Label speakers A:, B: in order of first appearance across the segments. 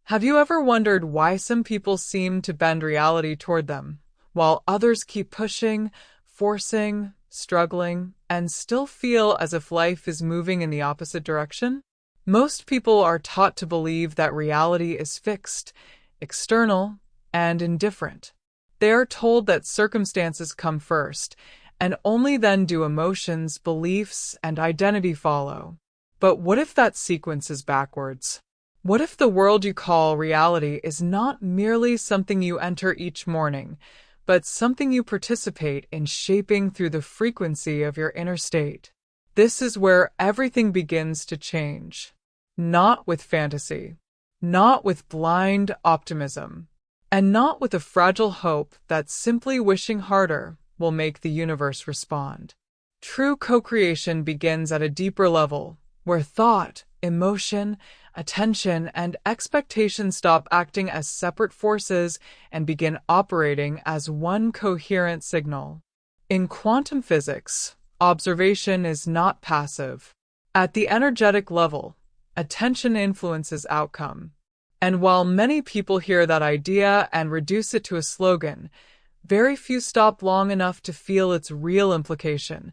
A: Have you ever wondered why some people seem to bend reality toward them, while others keep pushing, forcing, struggling, and still feel as if life is moving in the opposite direction? Most people are taught to believe that reality is fixed, external, and indifferent. They are told that circumstances come first, and only then do emotions, beliefs, and identity follow. But what if that sequence is backwards? What if the world you call reality is not merely something you enter each morning, but something you participate in shaping through the frequency of your inner state? This is where everything begins to change. Not with fantasy, not with blind optimism, and not with a fragile hope that simply wishing harder will make the universe respond. True co-creation begins at a deeper level, where thought, emotion, attention, and expectation stop acting as separate forces and begin operating as one coherent signal. In quantum physics, observation is not passive. At the energetic level, attention influences outcome. And while many people hear that idea and reduce it to a slogan, very few stop long enough to feel its real implication.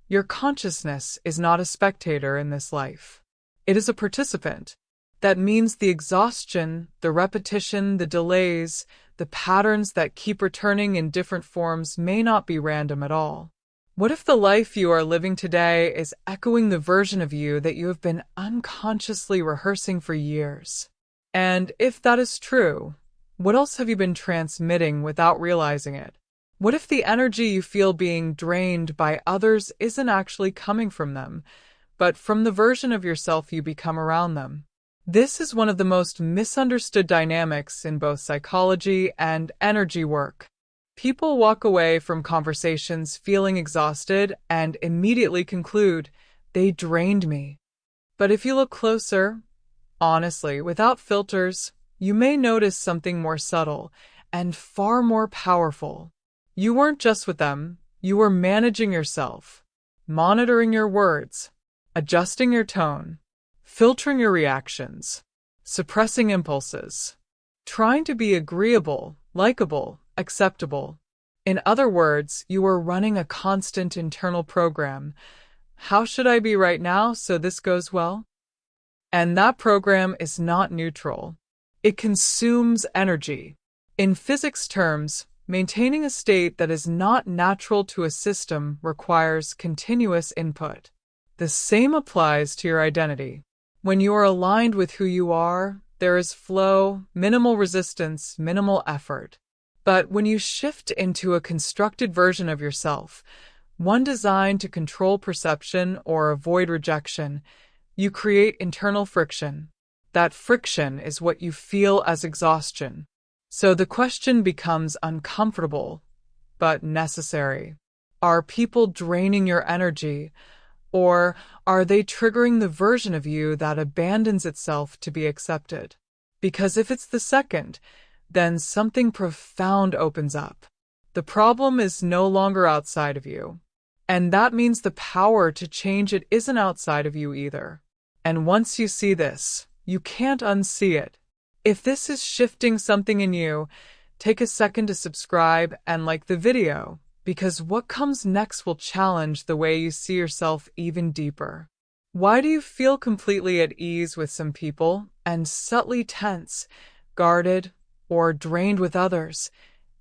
A: Your consciousness is not a spectator in this life. It is a participant. That means the exhaustion, the repetition, the delays, the patterns that keep returning in different forms may not be random at all. What if the life you are living today is echoing the version of you that you have been unconsciously rehearsing for years? And if that is true, what else have you been transmitting without realizing it? What if the energy you feel being drained by others isn't actually coming from them, but from the version of yourself you become around them? This is one of the most misunderstood dynamics in both psychology and energy work. People walk away from conversations feeling exhausted and immediately conclude, they drained me. But if you look closer, honestly, without filters, you may notice something more subtle and far more powerful. You weren't just with them, you were managing yourself, monitoring your words, adjusting your tone, filtering your reactions, suppressing impulses, trying to be agreeable, likable, acceptable. In other words, you were running a constant internal program. How should I be right now so this goes well? And that program is not neutral. It consumes energy. In physics terms, maintaining a state that is not natural to a system requires continuous input. The same applies to your identity. When you are aligned with who you are, there is flow, minimal resistance, minimal effort. But when you shift into a constructed version of yourself, one designed to control perception or avoid rejection, you create internal friction. That friction is what you feel as exhaustion. So the question becomes uncomfortable, but necessary. Are people draining your energy? Or are they triggering the version of you that abandons itself to be accepted? Because if it's the second, then something profound opens up. The problem is no longer outside of you. And that means the power to change it isn't outside of you either. And once you see this, you can't unsee it. If this is shifting something in you, take a second to subscribe and like the video, because what comes next will challenge the way you see yourself even deeper. Why do you feel completely at ease with some people and subtly tense, guarded, or drained with others,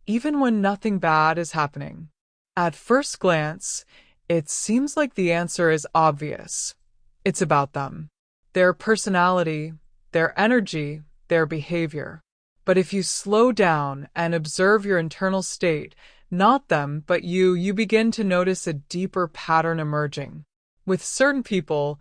A: even when nothing bad is happening? At first glance, it seems like the answer is obvious. It's about them, their personality, their energy, their behavior. But if you slow down and observe your internal state, not them, but you begin to notice a deeper pattern emerging. With certain people,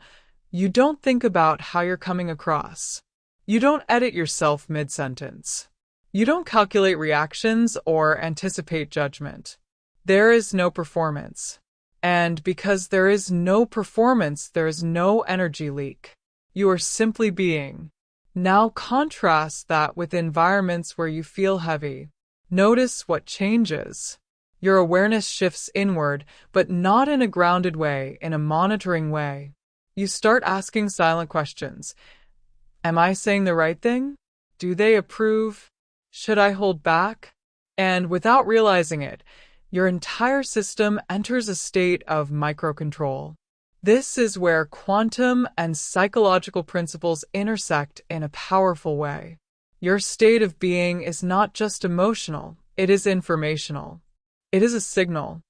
A: you don't think about how you're coming across. You don't edit yourself mid-sentence. You don't calculate reactions or anticipate judgment. There is no performance. And because there is no performance, there is no energy leak. You are simply being. Now contrast that with environments where you feel heavy. Notice what changes. Your awareness shifts inward, but not in a grounded way, in a monitoring way. You start asking silent questions. Am I saying the right thing? Do they approve? Should I hold back? And without realizing it, your entire system enters a state of microcontrol. This is where quantum and psychological principles intersect in a powerful way. Your state of being is not just emotional, it is informational. It is a signal.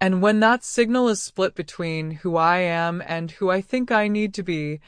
A: And when that signal is split between who I am and who I think I need to be,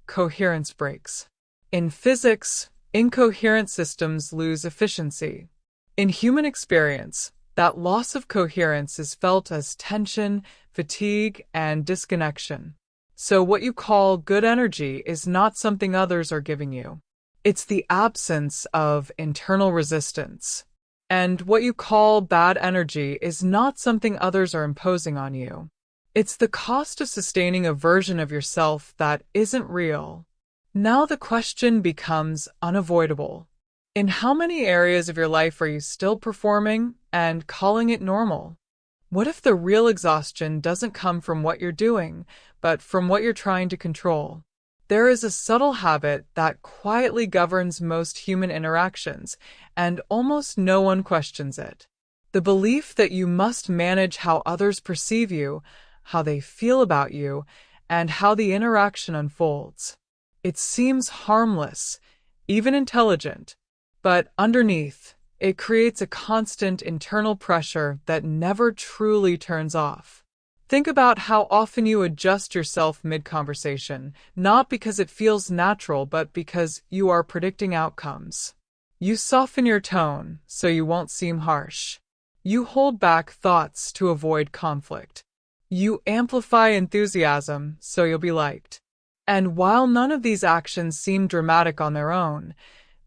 A: coherence breaks. In physics, incoherent systems lose efficiency. In human experience, that loss of coherence is felt as tension, fatigue, and disconnection. So what you call good energy is not something others are giving you. It's the absence of internal resistance. And what you call bad energy is not something others are imposing on you. It's the cost of sustaining a version of yourself that isn't real. Now the question becomes unavoidable. In how many areas of your life are you still performing and calling it normal? What if the real exhaustion doesn't come from what you're doing, but from what you're trying to control? There is a subtle habit that quietly governs most human interactions, and almost no one questions it. The belief that you must manage how others perceive you, how they feel about you, and how the interaction unfolds. It seems harmless, even intelligent, but underneath, it creates a constant internal pressure that never truly turns off. Think about how often you adjust yourself mid-conversation, not because it feels natural, but because you are predicting outcomes. You soften your tone so you won't seem harsh. You hold back thoughts to avoid conflict. You amplify enthusiasm so you'll be liked. And while none of these actions seem dramatic on their own,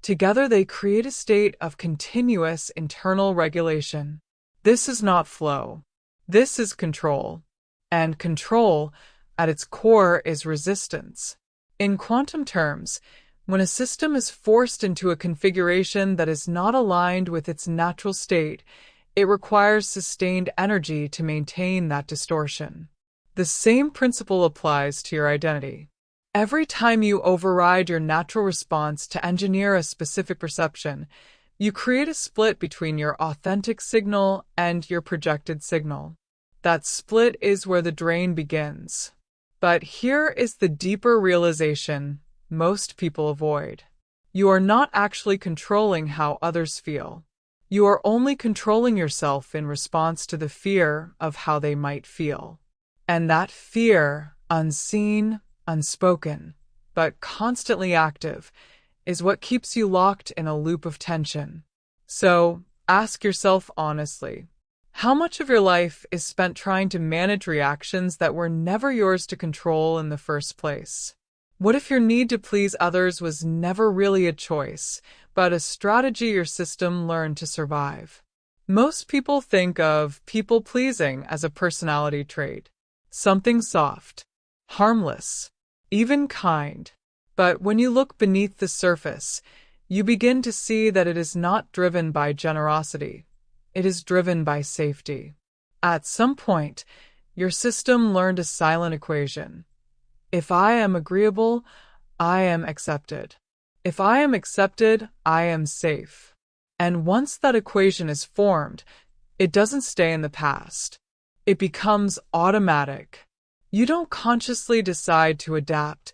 A: together they create a state of continuous internal regulation. This is not flow. This is control. And control, at its core, is resistance. In quantum terms, when a system is forced into a configuration that is not aligned with its natural state, it requires sustained energy to maintain that distortion. The same principle applies to your identity. Every time you override your natural response to engineer a specific perception, you create a split between your authentic signal and your projected signal. That split is where the drain begins. But here is the deeper realization most people avoid. You are not actually controlling how others feel. You are only controlling yourself in response to the fear of how they might feel. And that fear, unseen, unspoken, but constantly active, is what keeps you locked in a loop of tension. So, ask yourself honestly, how much of your life is spent trying to manage reactions that were never yours to control in the first place? What if your need to please others was never really a choice, but a strategy your system learned to survive? Most people think of people-pleasing as a personality trait, something soft, harmless, even kind. But when you look beneath the surface, you begin to see that it is not driven by generosity. It is driven by safety. At some point, your system learned a silent equation. If I am agreeable, I am accepted. If I am accepted, I am safe. And once that equation is formed, it doesn't stay in the past. It becomes automatic. You don't consciously decide to adapt,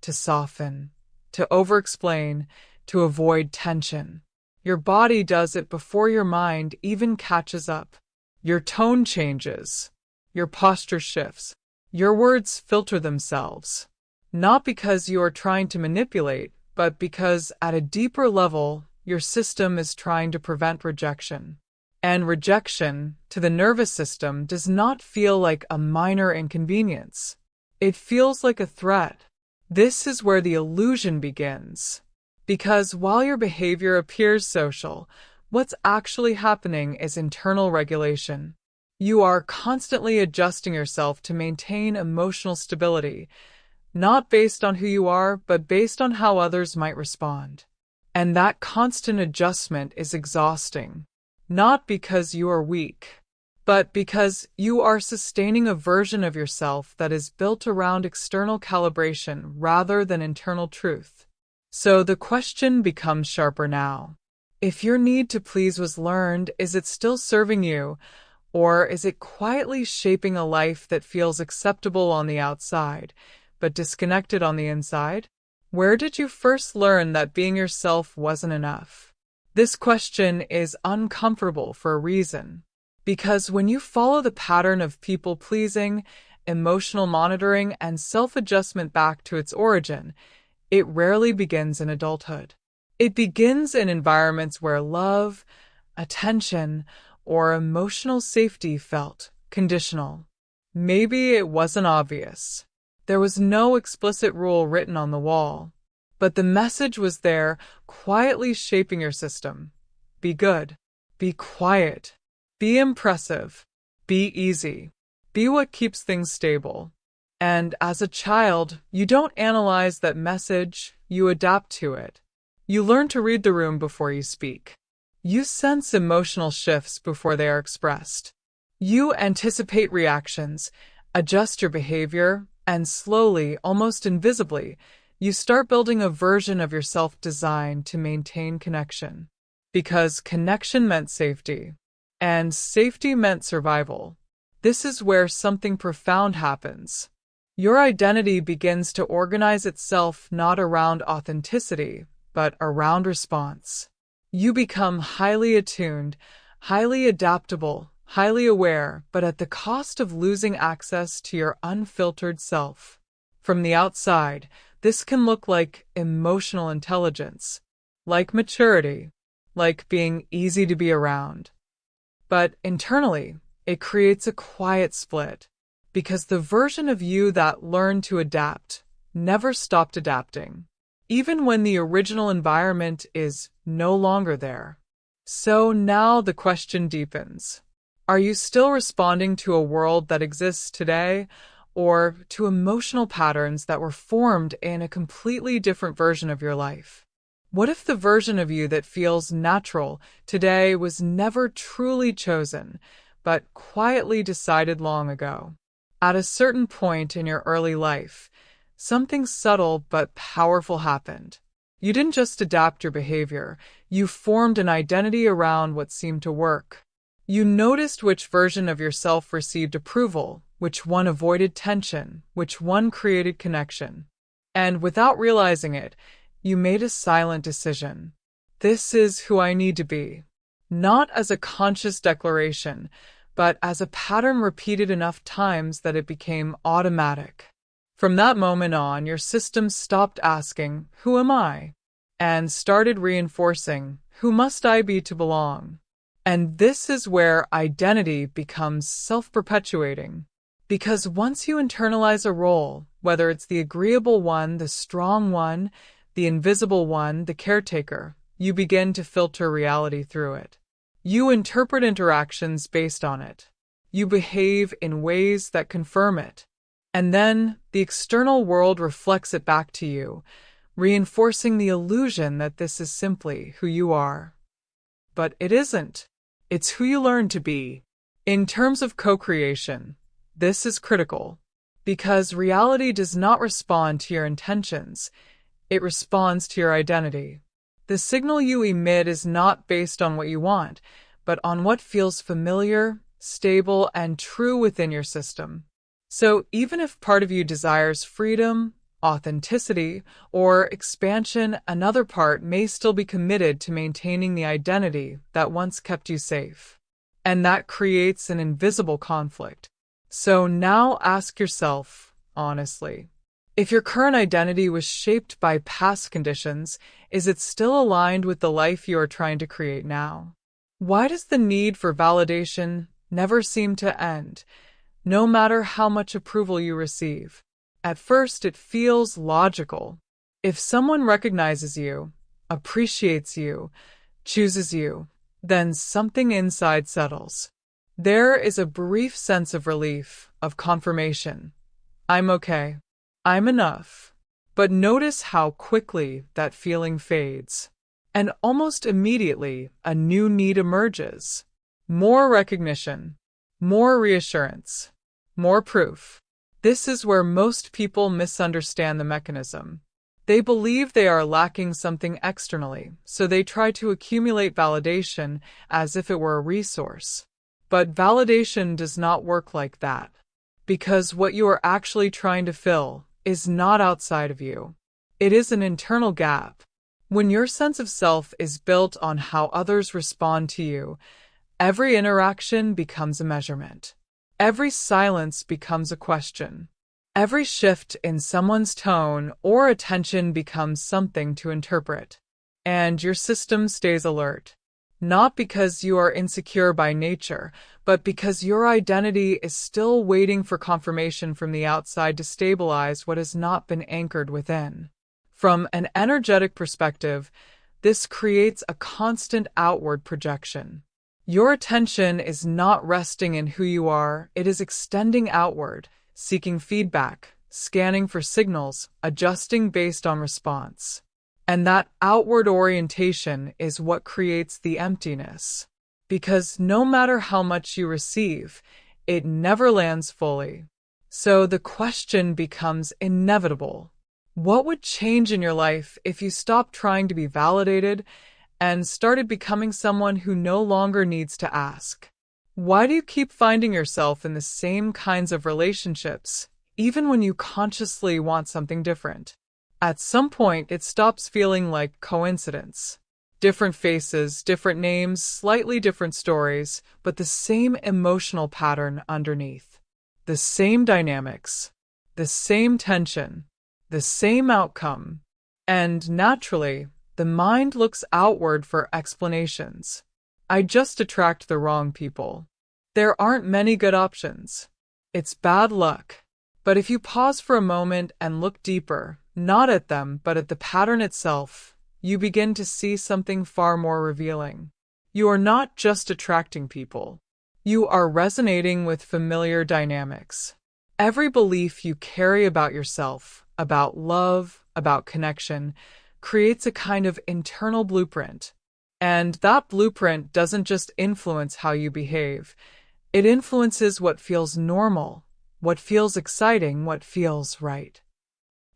A: to soften, to over-explain, to avoid tension. Your body does it before your mind even catches up. Your tone changes. Your posture shifts. Your words filter themselves. Not because you are trying to manipulate, but because at a deeper level, your system is trying to prevent rejection. And rejection, to the nervous system, does not feel like a minor inconvenience. It feels like a threat. This is where the illusion begins. Because while your behavior appears social, what's actually happening is internal regulation. You are constantly adjusting yourself to maintain emotional stability, not based on who you are, but based on how others might respond. And that constant adjustment is exhausting, not because you are weak, but because you are sustaining a version of yourself that is built around external calibration rather than internal truth. So the question becomes sharper now. If your need to please was learned, is it still serving you, or is it quietly shaping a life that feels acceptable on the outside, but disconnected on the inside? Where did you first learn that being yourself wasn't enough? This question is uncomfortable for a reason. Because when you follow the pattern of people-pleasing, emotional monitoring, and self-adjustment back to its origin, it rarely begins in adulthood. It begins in environments where love, attention, or emotional safety felt conditional. Maybe it wasn't obvious. There was no explicit rule written on the wall, but the message was there, quietly shaping your system. Be good. Be quiet. Be impressive. Be easy. Be what keeps things stable. And as a child, you don't analyze that message, you adapt to it. You learn to read the room before you speak. You sense emotional shifts before they are expressed. You anticipate reactions, adjust your behavior, and slowly, almost invisibly, you start building a version of yourself designed to maintain connection. Because connection meant safety, and safety meant survival. This is where something profound happens. Your identity begins to organize itself not around authenticity, but around response. You become highly attuned, highly adaptable, highly aware, but at the cost of losing access to your unfiltered self. From the outside, this can look like emotional intelligence, like maturity, like being easy to be around. But internally, it creates a quiet split, because the version of you that learned to adapt never stopped adapting, even when the original environment is no longer there. So now the question deepens. Are you still responding to a world that exists today, or to emotional patterns that were formed in a completely different version of your life? What if the version of you that feels natural today was never truly chosen, but quietly decided long ago? At a certain point in your early life, something subtle but powerful happened. You didn't just adapt your behavior, you formed an identity around what seemed to work. You noticed which version of yourself received approval, which one avoided tension, which one created connection. And without realizing it, you made a silent decision. This is who I need to be. Not as a conscious declaration, but as a pattern repeated enough times that it became automatic. From that moment on, your system stopped asking, "Who am I?" and started reinforcing, "Who must I be to belong?" And this is where identity becomes self-perpetuating. Because once you internalize a role, whether it's the agreeable one, the strong one, the invisible one, the caretaker, you begin to filter reality through it. You interpret interactions based on it. You behave in ways that confirm it. And then the external world reflects it back to you, reinforcing the illusion that this is simply who you are. But it isn't. It's who you learn to be. In terms of co-creation, this is critical, because reality does not respond to your intentions, it responds to your identity. The signal you emit is not based on what you want, but on what feels familiar, stable, and true within your system. So even if part of you desires freedom, authenticity, or expansion, another part may still be committed to maintaining the identity that once kept you safe. And that creates an invisible conflict. So now ask yourself, honestly, if your current identity was shaped by past conditions, is it still aligned with the life you are trying to create now? Why does the need for validation never seem to end, no matter how much approval you receive? At first, it feels logical. If someone recognizes you, appreciates you, chooses you, then something inside settles. There is a brief sense of relief, of confirmation. I'm okay. I'm enough. But notice how quickly that feeling fades. And almost immediately, a new need emerges. More recognition, more reassurance, more proof. This is where most people misunderstand the mechanism. They believe they are lacking something externally, so they try to accumulate validation as if it were a resource. But validation does not work like that, because what you are actually trying to fill is not outside of you. It is an internal gap. When your sense of self is built on how others respond to you, every interaction becomes a measurement. Every silence becomes a question. Every shift in someone's tone or attention becomes something to interpret. And your system stays alert. Not because you are insecure by nature, but because your identity is still waiting for confirmation from the outside to stabilize what has not been anchored within. From an energetic perspective, this creates a constant outward projection. Your attention is not resting in who you are, it is extending outward, seeking feedback, scanning for signals, adjusting based on response. And that outward orientation is what creates the emptiness. Because no matter how much you receive, it never lands fully. So the question becomes inevitable. What would change in your life if you stopped trying to be validated and started becoming someone who no longer needs to ask? Why do you keep finding yourself in the same kinds of relationships, even when you consciously want something different? At some point, it stops feeling like coincidence. Different faces, different names, slightly different stories, but the same emotional pattern underneath. The same dynamics, the same tension, the same outcome. And naturally, the mind looks outward for explanations. I just attract the wrong people. There aren't many good options. It's bad luck. But if you pause for a moment and look deeper, not at them, but at the pattern itself, you begin to see something far more revealing. You are not just attracting people. You are resonating with familiar dynamics. Every belief you carry about yourself, about love, about connection, creates a kind of internal blueprint. And that blueprint doesn't just influence how you behave. It influences what feels normal, what feels exciting, what feels right.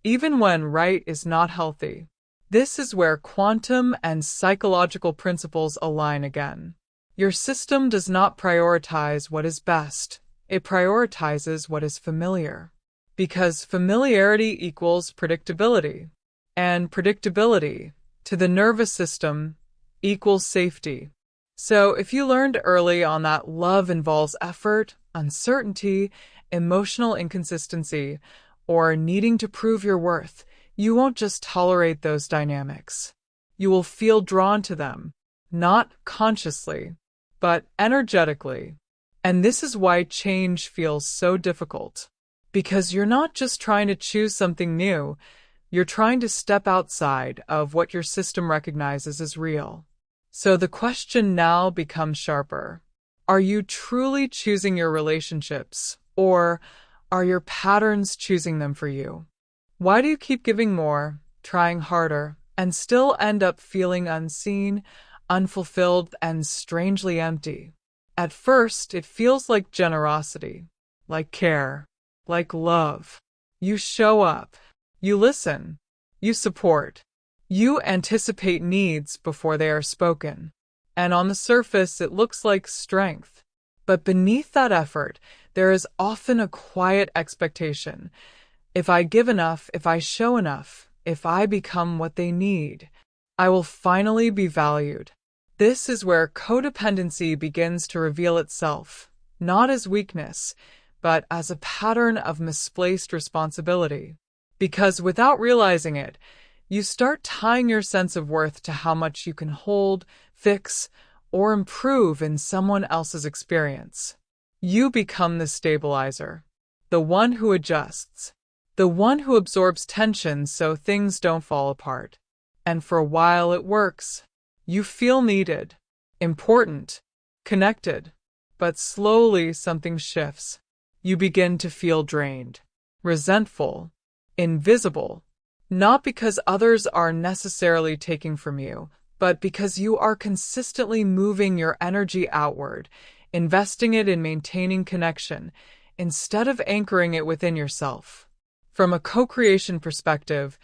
A: Even when right is not healthy. This is where quantum and psychological principles align again. Your system does not prioritize what is best. It prioritizes what is familiar. Because familiarity equals predictability. And predictability, to the nervous system, equals safety. So if you learned early on that love involves effort, uncertainty, emotional inconsistency, or needing to prove your worth, you won't just tolerate those dynamics. You will feel drawn to them, not consciously, but energetically. And this is why change feels so difficult. Because you're not just trying to choose something new, you're trying to step outside of what your system recognizes as real. So the question now becomes sharper. Are you truly choosing your relationships, or are your patterns choosing them for you? Why do you keep giving more, trying harder, and still end up feeling unseen, unfulfilled, and strangely empty? At first, it feels like generosity, like care, like love. You show up, you listen, you support, you anticipate needs before they are spoken. And on the surface, it looks like strength. But beneath that effort, there is often a quiet expectation. If I give enough, if I show enough, if I become what they need, I will finally be valued. This is where codependency begins to reveal itself, not as weakness, but as a pattern of misplaced responsibility. Because without realizing it, you start tying your sense of worth to how much you can hold, fix, or improve in someone else's experience. You become the stabilizer, the one who adjusts, the one who absorbs tension so things don't fall apart. And for a while it works. You feel needed, important, connected. But slowly something shifts. You begin to feel drained, resentful, invisible. Not because others are necessarily taking from you, but because you are consistently moving your energy outward, investing it in maintaining connection, instead of anchoring it within yourself. From a co-creation perspective,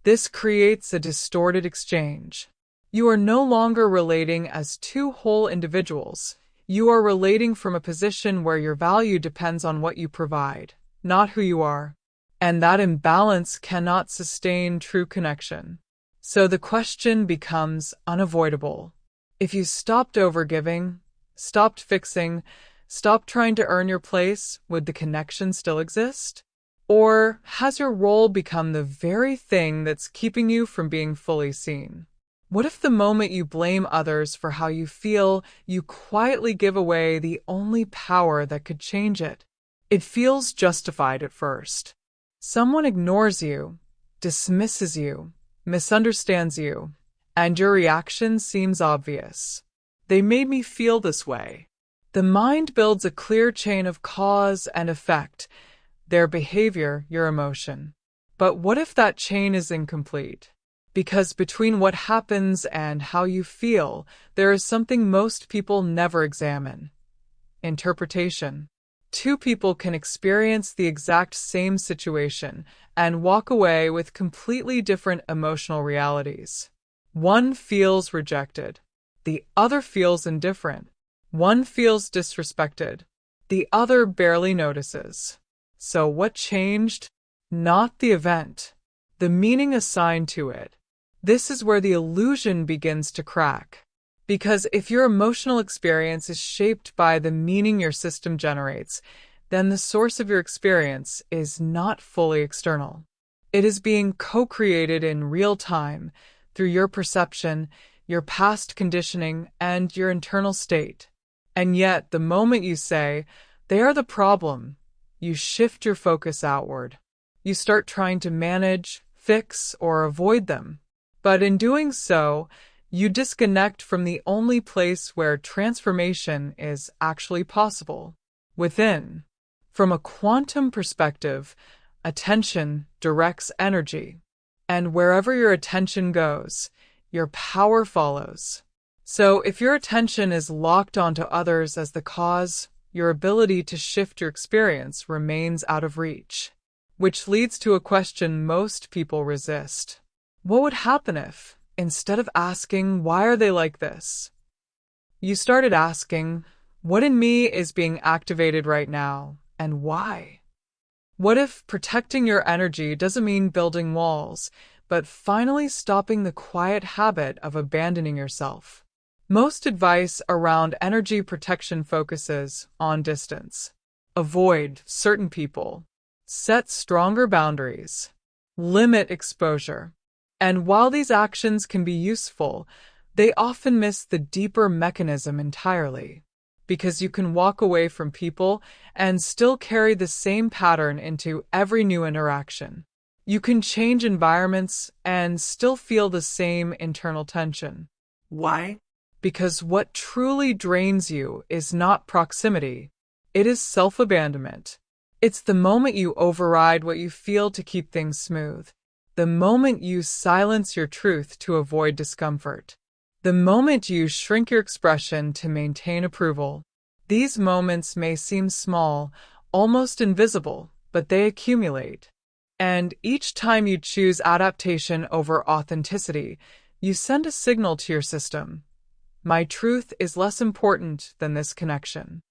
A: This creates a distorted exchange. You are no longer relating as two whole individuals. You are relating from a position where your value depends on what you provide, not who you are. And that imbalance cannot sustain true connection. So the question becomes unavoidable. If you stopped overgiving, stopped fixing, stopped trying to earn your place, would the connection still exist? Or has your role become the very thing that's keeping you from being fully seen? What if the moment you blame others for how you feel, you quietly give away the only power that could change it? It feels justified at first. Someone ignores you, dismisses you, misunderstands you, and your reaction seems obvious. They made me feel this way. The mind builds a clear chain of cause and effect, their behavior, your emotion. But what if that chain is incomplete? Because between what happens and how you feel, there is something most people never examine: interpretation. Two people can experience the exact same situation and walk away with completely different emotional realities. One feels rejected. The other feels indifferent. One feels disrespected. The other barely notices. So what changed? Not the event, the meaning assigned to it. This is where the illusion begins to crack. Because if your emotional experience is shaped by the meaning your system generates, then the source of your experience is not fully external. It is being co-created in real time through your perception, your past conditioning, and your internal state. And yet, the moment you say, "They are the problem," you shift your focus outward. You start trying to manage, fix, or avoid them. But in doing so, you disconnect from the only place where transformation is actually possible: within. From a quantum perspective, attention directs energy. And wherever your attention goes, your power follows. So if your attention is locked onto others as the cause, your ability to shift your experience remains out of reach. Which leads to a question most people resist. What would happen if, instead of asking, "Why are they like this?" you started asking, "What in me is being activated right now, and why?" What if protecting your energy doesn't mean building walls, but finally stopping the quiet habit of abandoning yourself? Most advice around energy protection focuses on distance. Avoid certain people. Set stronger boundaries. Limit exposure. And while these actions can be useful, they often miss the deeper mechanism entirely. Because you can walk away from people and still carry the same pattern into every new interaction. You can change environments and still feel the same internal tension. Why? Because what truly drains you is not proximity, it is self-abandonment. It's the moment you override what you feel to keep things smooth. The moment you silence your truth to avoid discomfort. The moment you shrink your expression to maintain approval. These moments may seem small, almost invisible, but they accumulate. And each time you choose adaptation over authenticity, you send a signal to your system. My truth is less important than this connection.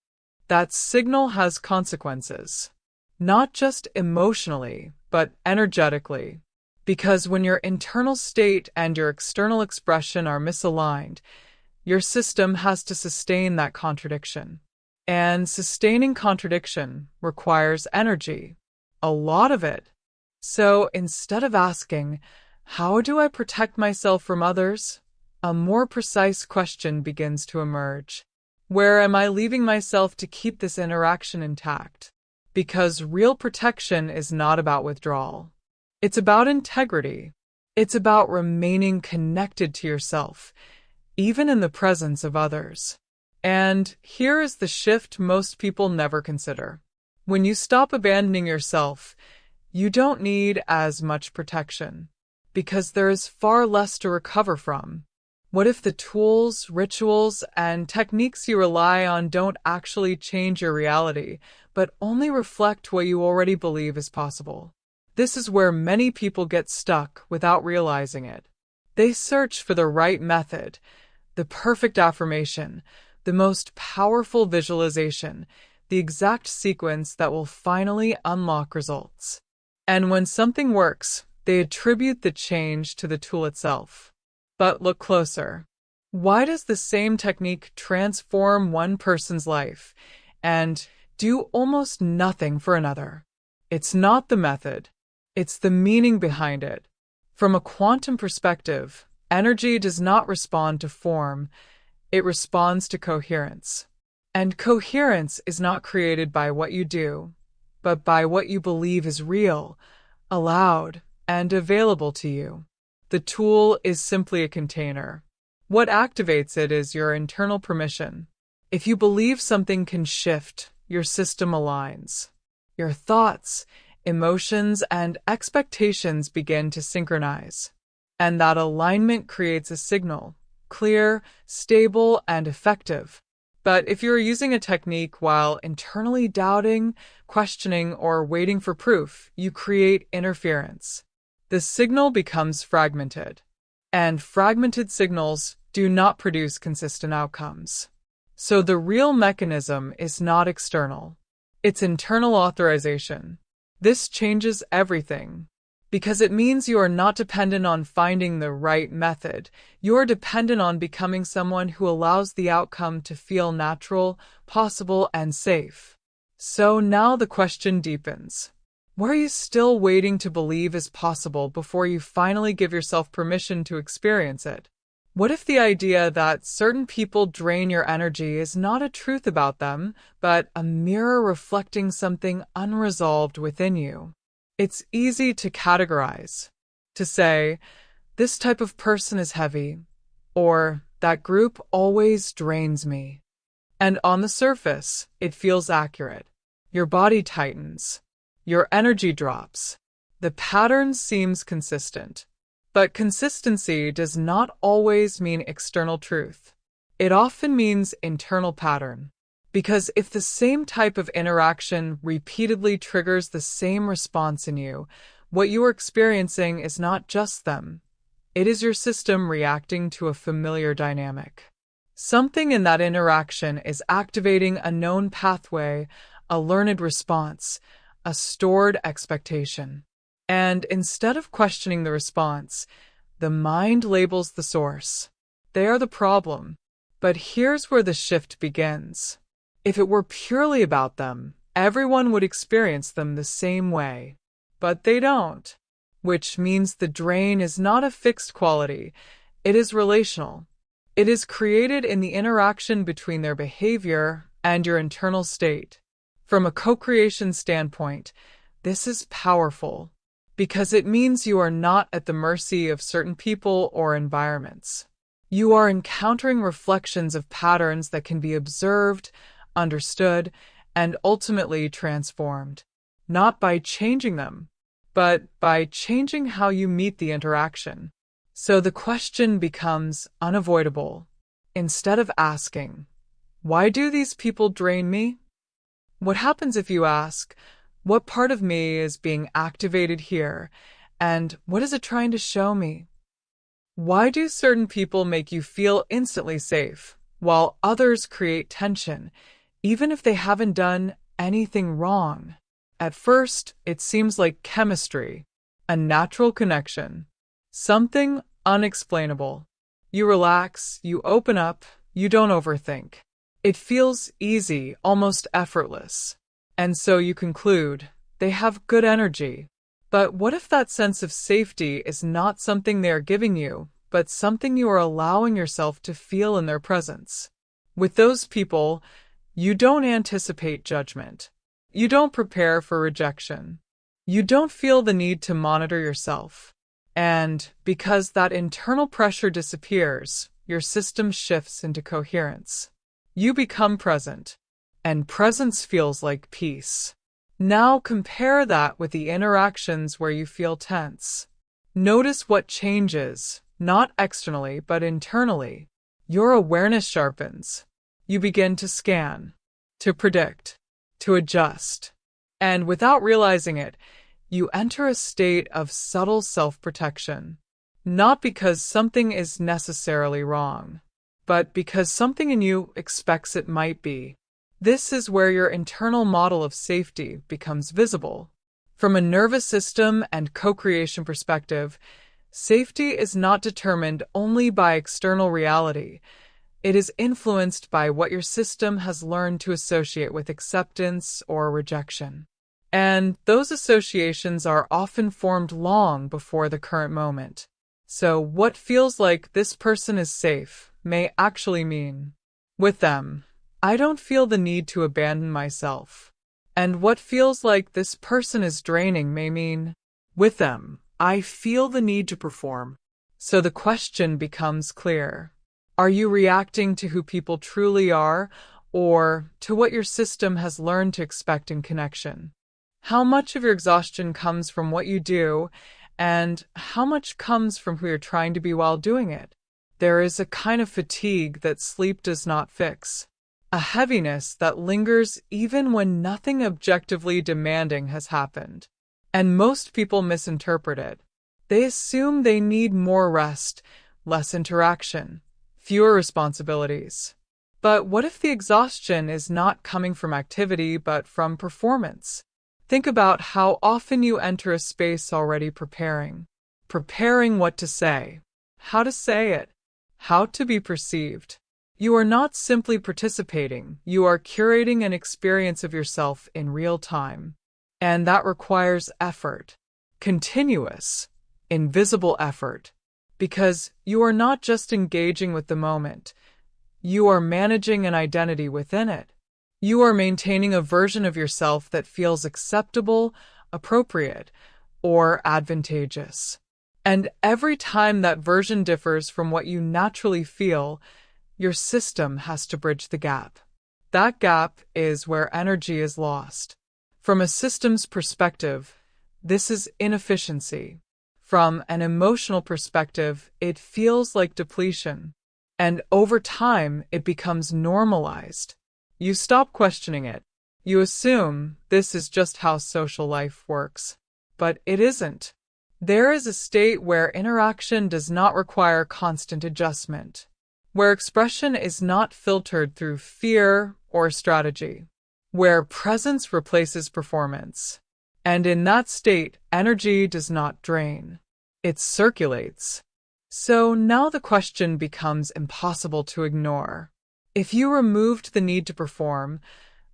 A: That signal has consequences. Not just emotionally, but energetically. Because when your internal state and your external expression are misaligned, your system has to sustain that contradiction. And sustaining contradiction requires energy. A lot of it. So instead of asking, "How do I protect myself from others?" a more precise question begins to emerge. Where am I leaving myself to keep this interaction intact? Because real protection is not about withdrawal. It's about integrity. It's about remaining connected to yourself, even in the presence of others. And here is the shift most people never consider. When you stop abandoning yourself, you don't need as much protection, because there is far less to recover from. What if the tools, rituals, and techniques you rely on don't actually change your reality, but only reflect what you already believe is possible? This is where many people get stuck without realizing it. They search for the right method, the perfect affirmation, the most powerful visualization, the exact sequence that will finally unlock results. And when something works, they attribute the change to the tool itself. But look closer. Why does the same technique transform one person's life and do almost nothing for another? It's not the method. It's the meaning behind it. From a quantum perspective, energy does not respond to form. It responds to coherence. And coherence is not created by what you do, but by what you believe is real, allowed, and available to you. The tool is simply a container. What activates it is your internal permission. If you believe something can shift, your system aligns. Your thoughts, emotions, and expectations begin to synchronize. And that alignment creates a signal, clear, stable, and effective. But if you're using a technique while internally doubting, questioning, or waiting for proof, you create interference. The signal becomes fragmented. And fragmented signals do not produce consistent outcomes. So the real mechanism is not external. It's internal authorization. This changes everything. Because it means you are not dependent on finding the right method. You are dependent on becoming someone who allows the outcome to feel natural, possible, and safe. So now the question deepens. What are you still waiting to believe is possible before you finally give yourself permission to experience it? What if the idea that certain people drain your energy is not a truth about them, but a mirror reflecting something unresolved within you? It's easy to categorize, to say, this type of person is heavy, or that group always drains me. And on the surface, it feels accurate. Your body tightens. Your energy drops. The pattern seems consistent. But consistency does not always mean external truth. It often means internal pattern. Because if the same type of interaction repeatedly triggers the same response in you, what you are experiencing is not just them. It is your system reacting to a familiar dynamic. Something in that interaction is activating a known pathway, a learned response, a stored expectation. And instead of questioning the response, the mind labels the source. They are the problem. But here's where the shift begins. If it were purely about them, everyone would experience them the same way. But they don't. Which means the drain is not a fixed quality. It is relational. It is created in the interaction between their behavior and your internal state. From a co-creation standpoint, this is powerful because it means you are not at the mercy of certain people or environments. You are encountering reflections of patterns that can be observed, understood, and ultimately transformed, not by changing them, but by changing how you meet the interaction. So the question becomes unavoidable. Instead of asking, why do these people drain me? What happens if you ask, what part of me is being activated here, and what is it trying to show me? Why do certain people make you feel instantly safe, while others create tension, even if they haven't done anything wrong? At first, it seems like chemistry, a natural connection, something unexplainable. You relax, you open up, you don't overthink. It feels easy, almost effortless. And so you conclude, they have good energy. But what if that sense of safety is not something they are giving you, but something you are allowing yourself to feel in their presence? With those people, you don't anticipate judgment. You don't prepare for rejection. You don't feel the need to monitor yourself. And because that internal pressure disappears, your system shifts into coherence. You become present, and presence feels like peace. Now compare that with the interactions where you feel tense. Notice what changes, not externally but internally. Your awareness sharpens. You begin to scan, to predict, to adjust. And without realizing it, You enter a state of subtle self-protection, not because something is necessarily wrong, but because something in you expects it might be. This is where your internal model of safety becomes visible. From a nervous system and co-creation perspective, safety is not determined only by external reality. It is influenced by what your system has learned to associate with acceptance or rejection. And those associations are often formed long before the current moment. So what feels like this person is safe may actually mean, with them, I don't feel the need to abandon myself. And what feels like this person is draining may mean, with them, I feel the need to perform. So the question becomes clear. Are you reacting to who people truly are, or to what your system has learned to expect in connection? How much of your exhaustion comes from what you do, and how much comes from who you're trying to be while doing it? There is a kind of fatigue that sleep does not fix, a heaviness that lingers even when nothing objectively demanding has happened. And most people misinterpret it. They assume they need more rest, less interaction, fewer responsibilities. But what if the exhaustion is not coming from activity but from performance? Think about how often you enter a space already preparing what to say, how to say it, how to be perceived. You are not simply participating, you are curating an experience of yourself in real time. And that requires effort, continuous, invisible effort, because you are not just engaging with the moment, you are managing an identity within it. You are maintaining a version of yourself that feels acceptable, appropriate, or advantageous. And every time that version differs from what you naturally feel, your system has to bridge the gap. That gap is where energy is lost. From a system's perspective, this is inefficiency. From an emotional perspective, it feels like depletion. And over time, it becomes normalized. You stop questioning it. You assume this is just how social life works. But it isn't. There is a state where interaction does not require constant adjustment, where expression is not filtered through fear or strategy, where presence replaces performance. And in that state, energy does not drain. It circulates. So now the question becomes impossible to ignore. If you removed the need to perform,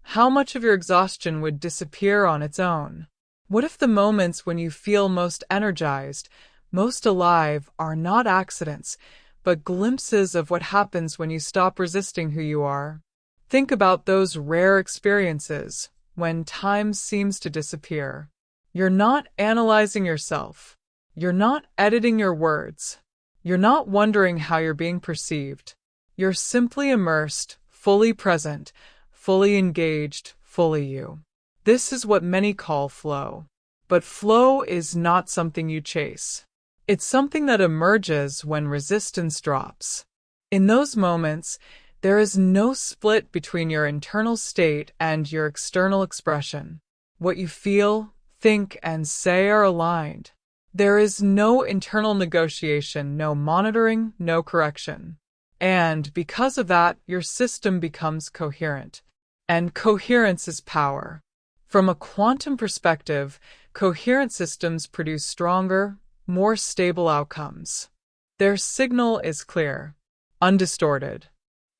A: how much of your exhaustion would disappear on its own? What if the moments when you feel most energized, most alive, are not accidents, but glimpses of what happens when you stop resisting who you are? Think about those rare experiences when time seems to disappear. You're not analyzing yourself. You're not editing your words. You're not wondering how you're being perceived. You're simply immersed, fully present, fully engaged, fully you. This is what many call flow. But flow is not something you chase. It's something that emerges when resistance drops. In those moments, there is no split between your internal state and your external expression. What you feel, think, and say are aligned. There is no internal negotiation, no monitoring, no correction. And because of that, your system becomes coherent. And coherence is power. From a quantum perspective, coherent systems produce stronger, more stable outcomes. Their signal is clear, undistorted.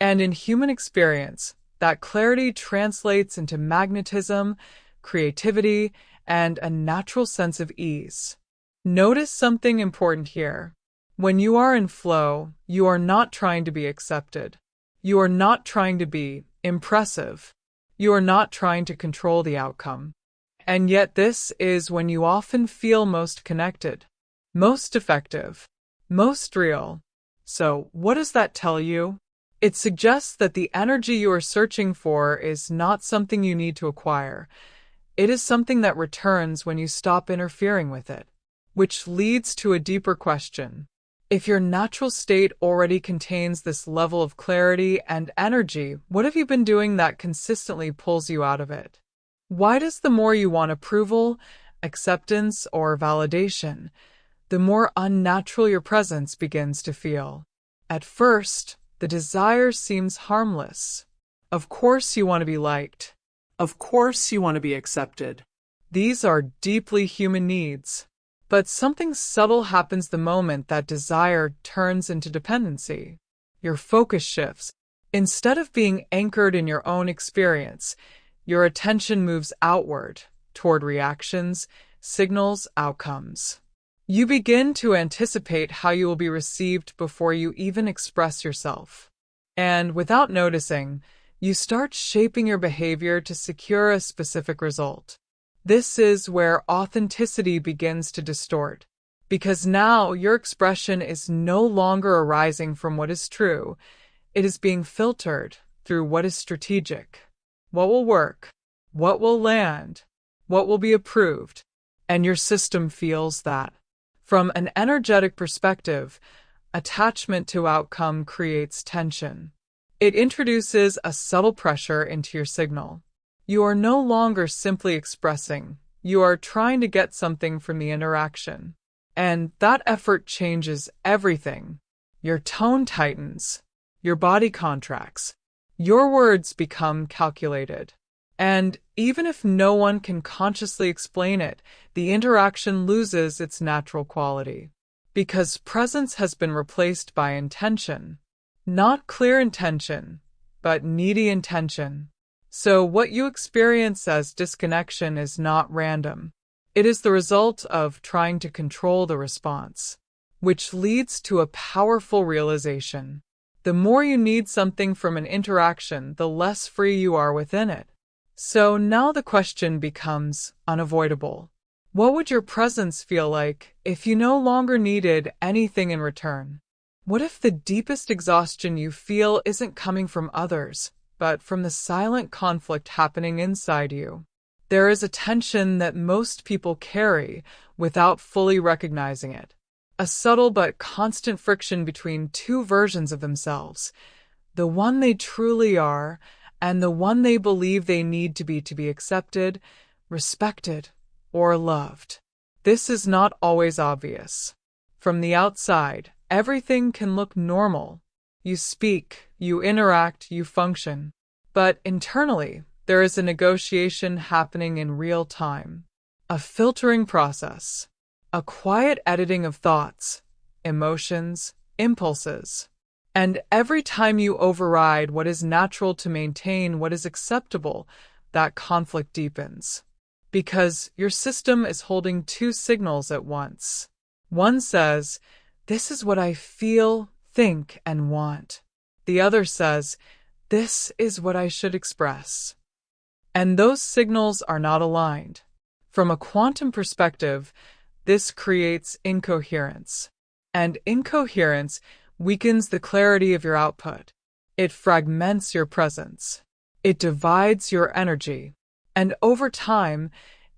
A: And in human experience, that clarity translates into magnetism, creativity, and a natural sense of ease. Notice something important here. When you are in flow, you are not trying to be accepted. You are not trying to be impressive. You are not trying to control the outcome. And yet this is when you often feel most connected, most effective, most real. So what does that tell you? It suggests that the energy you are searching for is not something you need to acquire. It is something that returns when you stop interfering with it. Which leads to a deeper question. If your natural state already contains this level of clarity and energy, what have you been doing that consistently pulls you out of it? Why does the more you want approval, acceptance, or validation, the more unnatural your presence begins to feel. At first, the desire seems harmless. Of course you want to be liked. Of course you want to be accepted. These are deeply human needs. But something subtle happens the moment that desire turns into dependency. Your focus shifts. Instead of being anchored in your own experience, your attention moves outward, toward reactions, signals, outcomes. You begin to anticipate how you will be received before you even express yourself. And without noticing, you start shaping your behavior to secure a specific result. This is where authenticity begins to distort, because now your expression is no longer arising from what is true. It is being filtered through what is strategic, what will work, what will land, what will be approved, and your system feels that. From an energetic perspective, attachment to outcome creates tension. It introduces a subtle pressure into your signal. You are no longer simply expressing, you are trying to get something from the interaction. And that effort changes everything. Your tone tightens, your body contracts, your words become calculated. And even if no one can consciously explain it, the interaction loses its natural quality. Because presence has been replaced by intention. Not clear intention, but needy intention. So what you experience as disconnection is not random. It is the result of trying to control the response, which leads to a powerful realization. The more you need something from an interaction, the less free you are within it. So now the question becomes unavoidable. What would your presence feel like if you no longer needed anything in return? What if the deepest exhaustion you feel isn't coming from others, but from the silent conflict happening inside you? There is a tension that most people carry without fully recognizing it. A subtle but constant friction between two versions of themselves, the one they truly are and the one they believe they need to be accepted, respected, or loved. This is not always obvious. From the outside, everything can look normal. You speak, you interact, you function. But internally, there is a negotiation happening in real time. A filtering process. A quiet editing of thoughts, emotions, impulses. And every time you override what is natural to maintain what is acceptable, that conflict deepens. Because your system is holding two signals at once. One says, "This is what I feel, think, and want." The other says, "This is what I should express." And those signals are not aligned. From a quantum perspective, this creates incoherence. And incoherence weakens the clarity of your output. It fragments your presence. It divides your energy. And over time,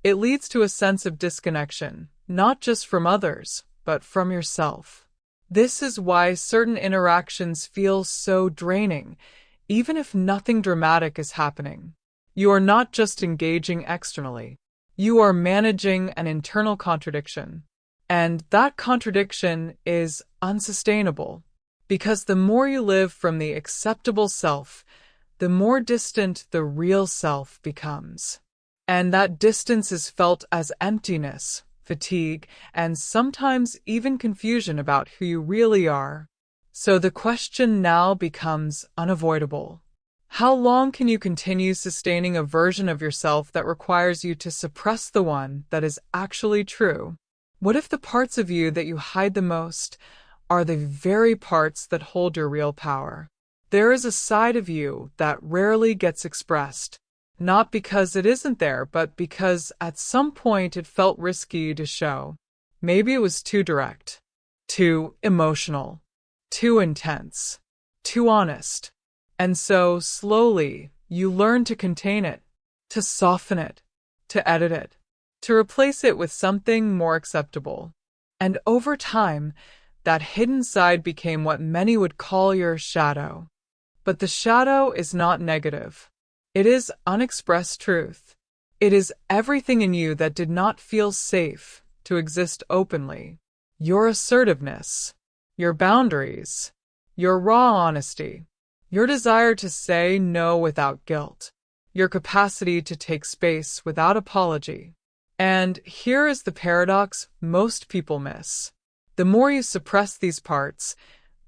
A: it leads to a sense of disconnection, not just from others, but from yourself. This is why certain interactions feel so draining, even if nothing dramatic is happening. You are not just engaging externally. You are managing an internal contradiction. And that contradiction is unsustainable. Because the more you live from the acceptable self, the more distant the real self becomes. And that distance is felt as emptiness, fatigue, and sometimes even confusion about who you really are. So the question now becomes unavoidable. How long can you continue sustaining a version of yourself that requires you to suppress the one that is actually true? What if the parts of you that you hide the most are the very parts that hold your real power? There is a side of you that rarely gets expressed, not because it isn't there, but because at some point it felt risky to show. Maybe it was too direct, too emotional, too intense, too honest. And so, slowly, you learn to contain it, to soften it, to edit it, to replace it with something more acceptable. And over time, that hidden side became what many would call your shadow. But the shadow is not negative. It is unexpressed truth. It is everything in you that did not feel safe to exist openly. Your assertiveness, your boundaries, your raw honesty, your desire to say no without guilt, your capacity to take space without apology. And here is the paradox most people miss. The more you suppress these parts,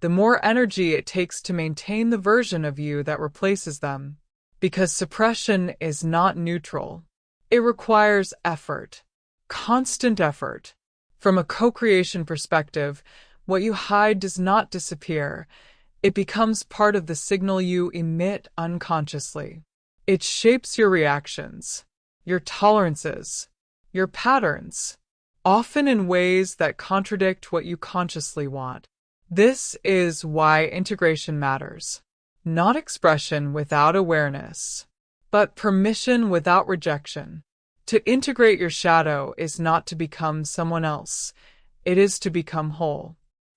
A: the more energy it takes to maintain the version of you that replaces them. Because suppression is not neutral. It requires effort, constant effort. From a co-creation perspective, what you hide does not disappear. It becomes part of the signal you emit unconsciously. It shapes your reactions, your tolerances, your patterns, often in ways that contradict what you consciously want. This is why integration matters. Not expression without awareness, but permission without rejection. To integrate your shadow is not to become someone else. It is to become whole.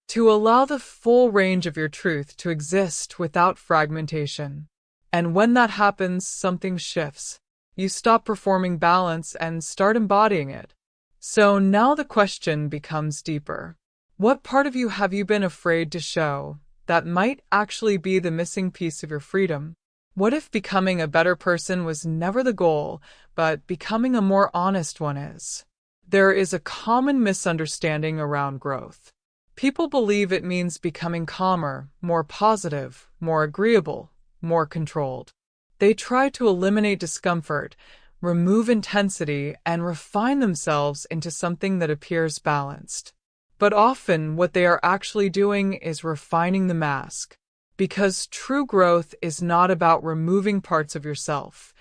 A: To allow the full range of your truth to exist without fragmentation. And when that happens, something shifts. You stop performing balance and start embodying it. So now the question becomes deeper. What part of you have you been afraid to show that might actually be the missing piece of your freedom? What if becoming a better person was never the goal, but becoming a more honest one is? There is a common misunderstanding around growth. People believe it means becoming calmer, more positive, more agreeable, more controlled. They try to eliminate discomfort, remove intensity, and refine themselves into something that appears balanced. But often what they are actually doing is refining the mask. Because true growth is not about removing parts of yourself.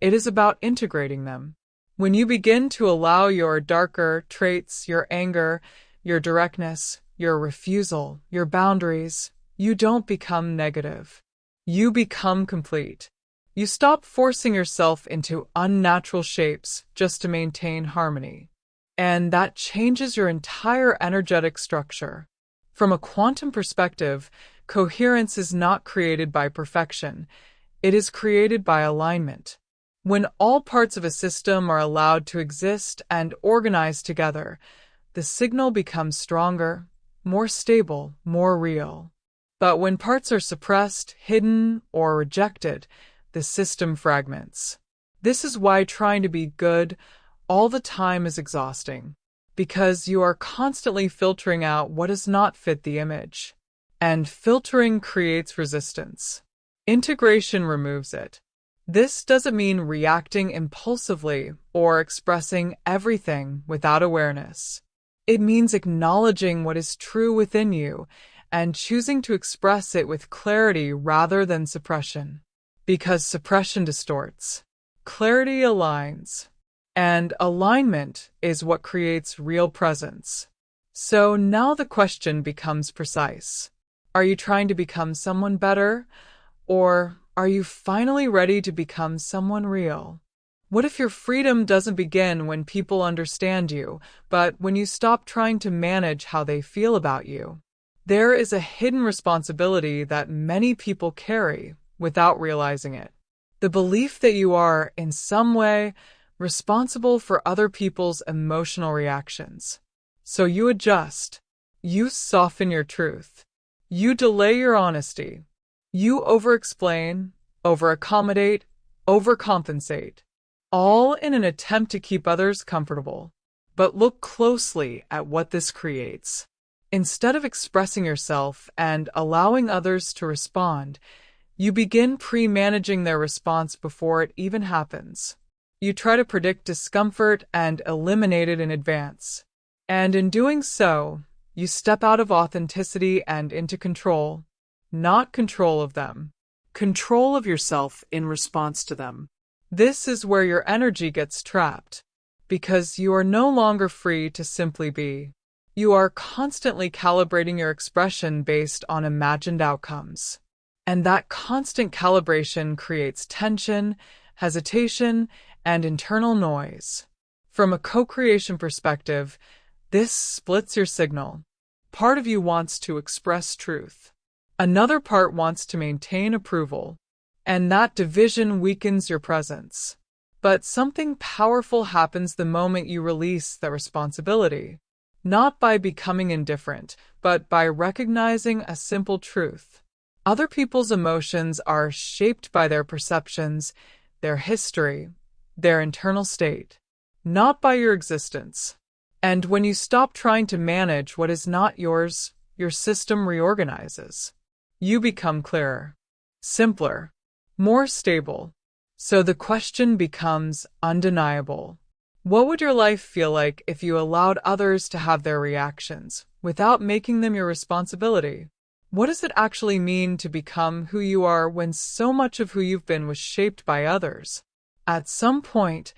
A: It is about integrating them. When you begin to allow your darker traits, your anger, your directness, your refusal, your boundaries, you don't become negative. You become complete. You stop forcing yourself into unnatural shapes just to maintain harmony. And that changes your entire energetic structure. From a quantum perspective, coherence is not created by perfection. It is created by alignment. When all parts of a system are allowed to exist and organize together, the signal becomes stronger, more stable, more real. But when parts are suppressed, hidden, or rejected, the system fragments. This is why trying to be good all the time is exhausting, because you are constantly filtering out what does not fit the image. And filtering creates resistance. Integration removes it. This doesn't mean reacting impulsively or expressing everything without awareness. It means acknowledging what is true within you and choosing to express it with clarity rather than suppression. Because suppression distorts, clarity aligns, and alignment is what creates real presence. So now the question becomes precise. Are you trying to become someone better, or are you finally ready to become someone real? What if your freedom doesn't begin when people understand you, but when you stop trying to manage how they feel about you? There is a hidden responsibility that many people carry without realizing it. The belief that you are, in some way, responsible for other people's emotional reactions. So you adjust. You soften your truth. You delay your honesty. You over-explain, over-accommodate, overcompensate, all in an attempt to keep others comfortable. But look closely at what this creates. Instead of expressing yourself and allowing others to respond, you begin pre-managing their response before it even happens. You try to predict discomfort and eliminate it in advance. And in doing so, you step out of authenticity and into control. Not control of them. Control of yourself in response to them. This is where your energy gets trapped, because you are no longer free to simply be. You are constantly calibrating your expression based on imagined outcomes. And that constant calibration creates tension, hesitation, and internal noise. From a co-creation perspective, this splits your signal. Part of you wants to express truth. Another part wants to maintain approval. And that division weakens your presence. But something powerful happens the moment you release that responsibility. Not by becoming indifferent, but by recognizing a simple truth. Other people's emotions are shaped by their perceptions, their history, their internal state, not by your existence. And when you stop trying to manage what is not yours, your system reorganizes. You become clearer, simpler, more stable. So the question becomes undeniable. What would your life feel like if you allowed others to have their reactions, without making them your responsibility? What does it actually mean to become who you are when so much of who you've been was shaped by others? At some point,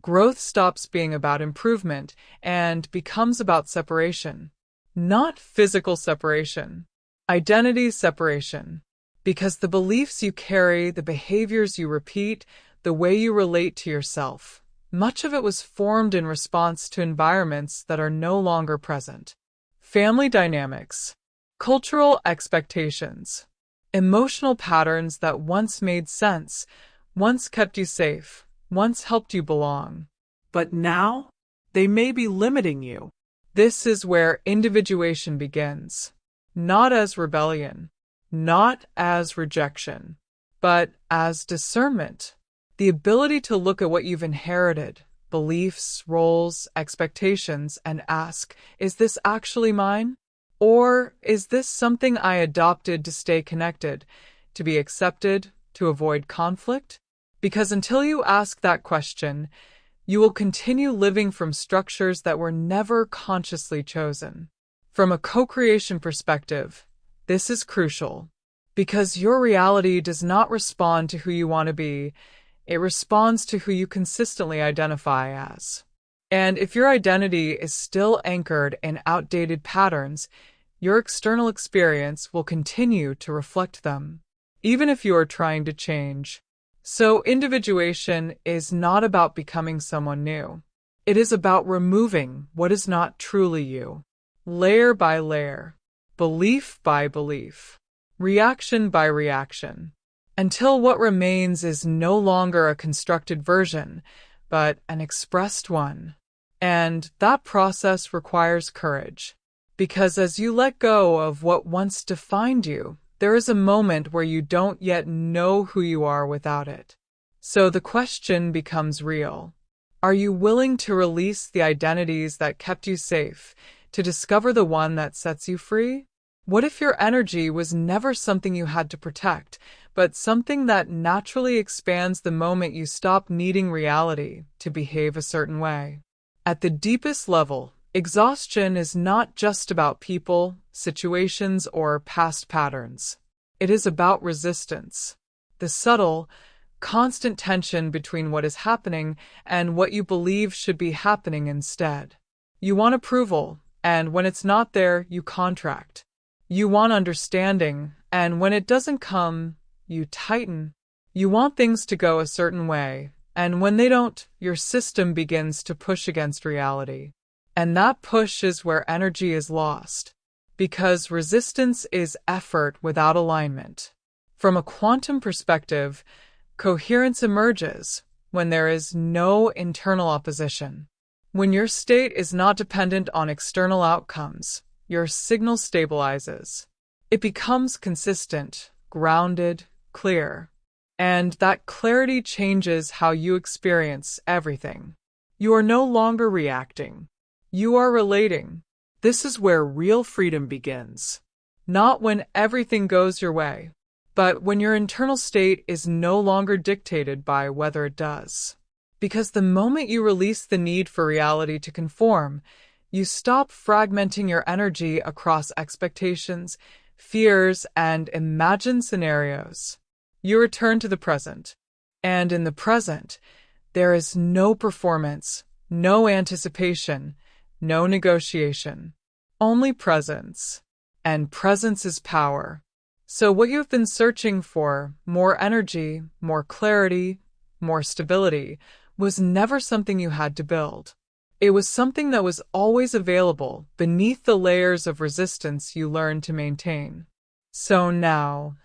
A: growth stops being about improvement and becomes about separation. Not physical separation, identity separation. Because the beliefs you carry, the behaviors you repeat, the way you relate to yourself, much of it was formed in response to environments that are no longer present. Family dynamics, cultural expectations, emotional patterns that once made sense, once kept you safe, once helped you belong.
B: But now, they may be limiting you.
A: This is where individuation begins. Not as rebellion, not as rejection, but as discernment. The ability to look at what you've inherited, beliefs, roles, expectations, and ask, is this actually mine? Or is this something I adopted to stay connected, to be accepted, to avoid conflict? Because until you ask that question, you will continue living from structures that were never consciously chosen. From a co-creation perspective, this is crucial, because your reality does not respond to who you want to be, it responds to who you consistently identify as. And if your identity is still anchored in outdated patterns, your external experience will continue to reflect them, even if you are trying to change. So individuation is not about becoming someone new. It is about removing what is not truly you, layer by layer, belief by belief, reaction by reaction, until what remains is no longer a constructed version, but an expressed one. And that process requires courage, because as you let go of what once defined you, there is a moment where you don't yet know who you are without it. So the question becomes real. Are you willing to release the identities that kept you safe, to discover the one that sets you free? What if your energy was never something you had to protect, but something that naturally expands the moment you stop needing reality to behave a certain way? At the deepest level, exhaustion is not just about people, situations, or past patterns. It is about resistance. The subtle, constant tension between what is happening and what you believe should be happening instead. You want approval, and when it's not there, you contract. You want understanding, and when it doesn't come, you tighten. You want things to go a certain way, and when they don't, your system begins to push against reality. And that push is where energy is lost, because resistance is effort without alignment. From a quantum perspective, coherence emerges when there is no internal opposition. When your state is not dependent on external outcomes, your signal stabilizes. It becomes consistent, grounded, clear. And that clarity changes how you experience everything. You are no longer reacting. You are relating. This is where real freedom begins. Not when everything goes your way, but when your internal state is no longer dictated by whether it does. Because the moment you release the need for reality to conform, you stop fragmenting your energy across expectations, fears, and imagined scenarios. You return to the present. And in the present, there is no performance, no anticipation, no negotiation. Only presence. And presence is power. So what you've been searching for, more energy, more clarity, more stability, was never something you had to build. It was something that was always available beneath the layers of resistance you learned to maintain. So now,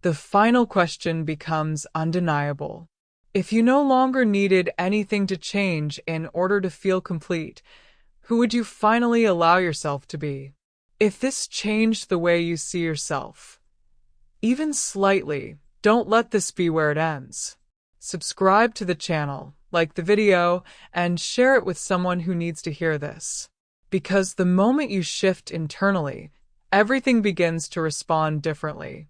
A: the final question becomes undeniable. If you no longer needed anything to change in order to feel complete, who would you finally allow yourself to be? If this changed the way you see yourself, even slightly, don't let this be where it ends. Subscribe to the channel, like the video, and share it with someone who needs to hear this. Because the moment you shift internally, everything begins to respond differently.